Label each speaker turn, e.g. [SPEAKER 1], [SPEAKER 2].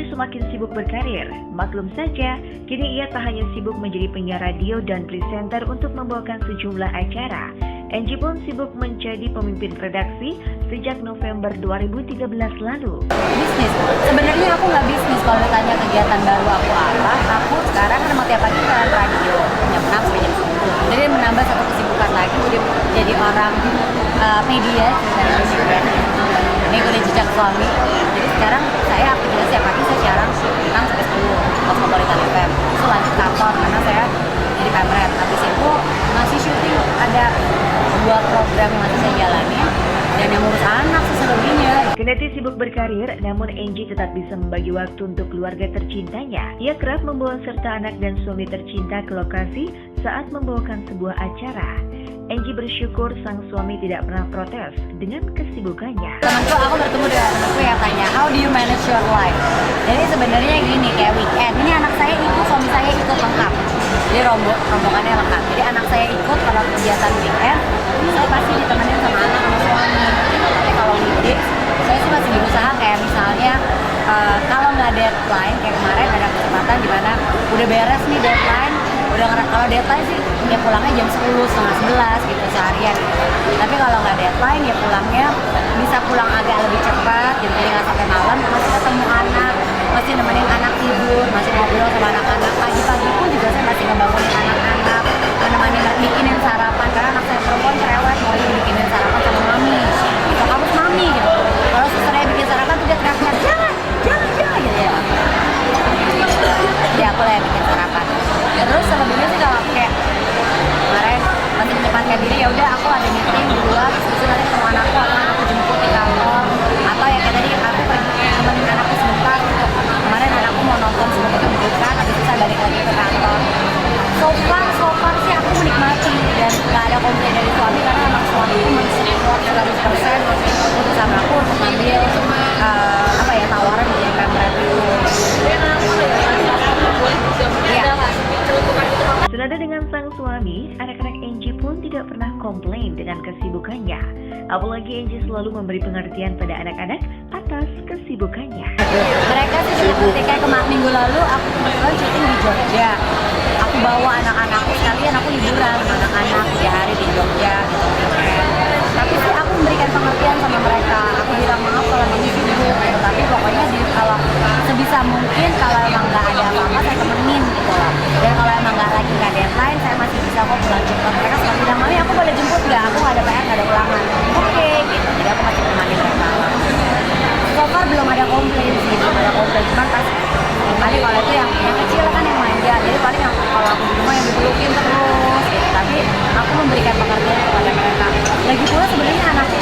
[SPEAKER 1] Angie semakin sibuk berkarir. Maklum saja, kini ia tak hanya sibuk menjadi penyiar radio dan presenter untuk membawakan sejumlah acara. Angie pun sibuk menjadi pemimpin redaksi sejak November 2013 lalu.
[SPEAKER 2] Bisnis? Sebenarnya aku nggak bisnis. Kalau ditanya kegiatan baru aku apa, aku sekarang kan emang tiap pagi siaran radio jam 6 sampai jam 10. Jadi menambah satu kesibukan lagi, jadi orang media sebenarnya. Ini gue udah jejak suami. Jadi sekarang saya aktivitas tiap pagi saya siaran 6 sampai 10 Cosmopolitan FM. Terus lanjut kantor karena saya jadi pemret. Habis itu masih syuting, ada 2 program yang masih saya jalanin dan yang ngurus anak seselebihnya.
[SPEAKER 1] Kendati sibuk berkarir, namun Angie tetap bisa membagi waktu untuk keluarga tercintanya. Ia kerap membawa serta anak dan suami tercinta ke lokasi saat membawakan sebuah acara. Angie bersyukur sang suami tidak pernah protes dengan kesibukannya.
[SPEAKER 2] Temanku, aku bertemu dengan temanku yang tanya, how do you manage your life? Jadi sebenarnya gini, kayak weekend, ini anak saya ikut, suami saya ikut lengkap. Jadi rombongannya lengkap. Jadi anak saya ikut kalau kegiatan weekend, saya pasti ditemenin sama anak sama suami. Tapi kalau weekdays, saya sih masih berusaha kayak misalnya kalau nggak deadline, kayak kemarin ada kesempatan di mana udah beres nih deadline, kalau deadline sih ya pulangnya jam 10, setengah 11 gitu seharian. Tapi kalau nggak deadline ya pulangnya bisa pulang agak lebih cepat, jadi nggak sampai malam, masih ketemu anak, masih nemenin anak tidur, masih ngobrol sama anak-anak. Pagi-pagi pun juga saya masih ngebangunin anak-anak, menemani bikinin sarapan karena anak saya perempuan cerewet, mau bikinin sarapan sama mami. Gitu, harus mami gitu. Kalau susternya bikin sarapan tuh dia teriak-teriak, jangan gitu ya. Jadi aku lah yang bikin sarapan. Terus selebihnya sih kalau kayak kemarin masih menyempatkan diri, ya udah aku ada meeting di luar, terus nanti ketemu anakku atau anakku jemput di kantor, atau ya kayak tadi aku pergi nemenin anakku sebentar. Kemarin anakku mau nonton sebuah pertunjukan, habis itu saya balik lagi ke kantor. So far sih aku menikmati dan nggak ada komplain dari suami karena emang suami itu mensupport 100% untuk sama aku untuk ngambil tawaran di pemret itu.
[SPEAKER 1] Senada dengan sang suami, anak-anak Angie pun tidak pernah komplain dengan kesibukannya. Apalagi Angie selalu memberi pengertian pada anak-anak atas kesibukannya.
[SPEAKER 2] Mereka sih juga ketika minggu lalu aku kebetulan syuting di Jogja. Aku bawa anak-anakku sekalian, aku liburan sama anak-anak 3 hari di Jogja gitu. Tapi sih aku memberikan pengertian sama mereka. Aku bilang maaf kalau ini sibuk gitu. Tapi pokoknya kalau sebisa mungkin kalau emang nggak ada apa-apa saya temenin gitu loh. Dan kalau emang nggak deadline saya masih bisa kok pulang cepat. Mereka selalu bilang, mami aku boleh jemput nggak? Aku nggak ada PR, nggak ada ulangan. Oke gitu. Jadi aku masih menemani mereka. So far belum ada komplain sih, belum ada komplain. Cuman pas paling kalau itu yang kecil kan yang manja. Jadi paling kalau aku di rumah yang dipelukin terus gitu. Tapi aku memberikan pengertian kepada mereka. Lagi pula sebenarnya anakku